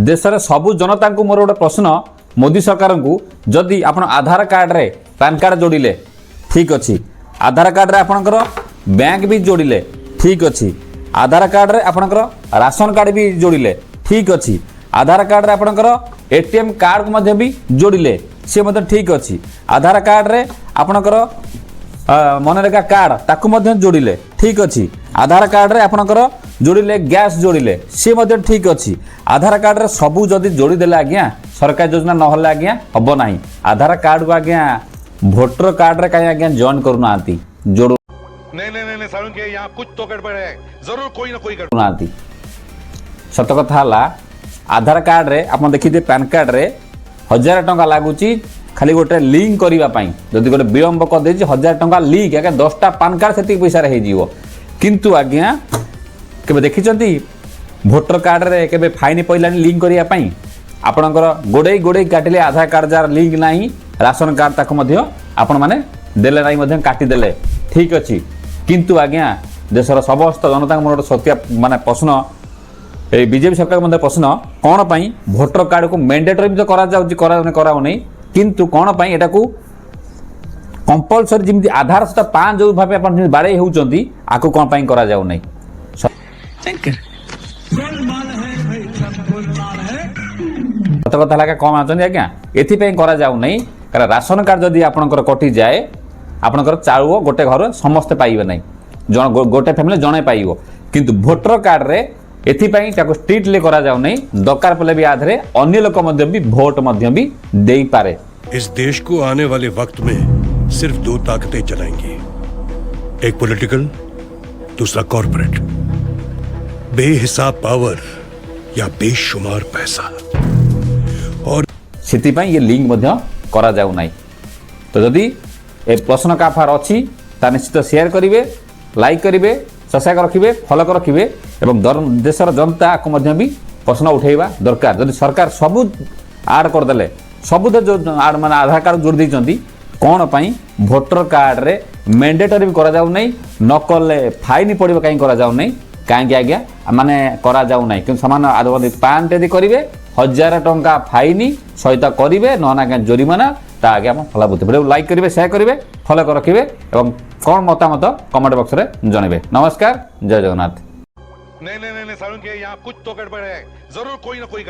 देशर सबु जनता को मोर गोटे प्रश्न मोदी सरकार को जदि आप आधार कार्ड रे पैन कार्ड जोड़िले ठीक अच्छी आधार कार्ड रे आपणकर बैंक भी जोड़िले ठीक अच्छी आधार कार्ड रे आपणकर राशन कार्ड भी जोड़िले ठीक अच्छी आधार कार्ड रे आपणकर एटीएम कार्ड को मध्य भी जोड़िले सी मध्य ठीक अच्छी आधार कार्ड रे आपणकर मनरेगा कार्ड ताकू मध्य जोड़िले ठीक अच्छी आधार कार्ड रे आपणकर जोड़िले गैस जोड़िले सी मध्य ठीक अच्छी आधार कार्ड रे सबू जदि जोड़ीदेले आज्ञा सरकारी योजना नहले आज्ञा हम ना आधार कार्ड को आज्ञा भोटर कार्ड रे कहीं आज्ञा जॉइन करूना जोड़ू नहीं सारुण के यहाँ कुछ तो गड़बड़ है जरूर कोई ना कोई ना सत कथा आधार कार्ड रे आप देखिए पैन कार्ड रे 1000 टंका लगुच खाली गोटे लिंक करने जदि गोटे विलंब कर 1000 टंका लिंक आगे 10टा पैन कार्ड से पैसा हो किंतु आज्ञा केबे देखिचंती भोटर कार्ड रे केबे फाइन पइलानी लिंक करिया पई आपणकर गोड़े काटिले आधार कार्ड जार लिंक नाही राशन कार्ड ताको मध्य आपण माने देले नाही मध्य काटी देले ठीक अछि किंतु आज्ञा देशर समस्त जनता मोर सत्य माने प्रश्न ए बीजेपी सरकार मध्य प्रश्न कोन पई भोटर कार्ड को मैंडेटरी भी तो करा जाउची कराउ नै किंतु कोन पई एटा को कंपलसरी जिमि आधार सहित 5 जो भाबे आपण बारे होउचंती आको कोन पई करा जाउ नै कथा लगा कम आछन आज्ञा एथिपई करा जाउ नै कारण राशन कार्ड जदि आपणकर कटि जाए आपणकर चाउर गोटे घर समस्त पाइबे नै जन गोटे फैमिली जणे पाइबो किंतु भोटर कार्ड रे एथिपई ताको स्ट्रिक्टली करा जाउ नै दरकार पले भी आधरे अन्य लोक मध्य भी वोट मध्य भी देई पारे। इस देश को आने वाले वक्त में सिर्फ 2 ताकतें चलाएंगी, एक पॉलिटिकल, दूसरा कॉर्पोरेट। बेहिसाब पावर या बेशुमार पैसा और ये लिंक मध्य करा जाउ नाही। तो जदि ए प्रश्न का फार अच्छी ता निश्चित शेयर करिवे लाइक करिवे सब्सक्राइब रखिए फॉलो कर रखिए एवं देशर जनता को मध्य भी प्रश्न उठेवा दरकार जदि सरकार सबू आड करदे सबू जो आड मान आधार कार्ड जोड़ देती कौन पाई भोटर कार्ड रे मैंडेटरी भी करा जाउ नहीं न कले फाइन पड़ो कहीं करा जाउ नहीं कहीं आज्ञा माने करा जाउ नहीं कि सामान पैन यदि करेंगे 1000 टंका फाइन सहित करेंगे ना आज्ञा जोरिमाना ता आगे हम फलाबुत वीडियो लाइक करेंगे शेयर करेंगे फॉलो कर रखिए एवं कौन मतामत कमेंट बॉक्स रे जनइबे। नमस्कार, जय जगन्नाथ। नहीं सारुण के यहाँ कुछ तो गड़बड़ है जरूर कोई ना कोई गड़बड़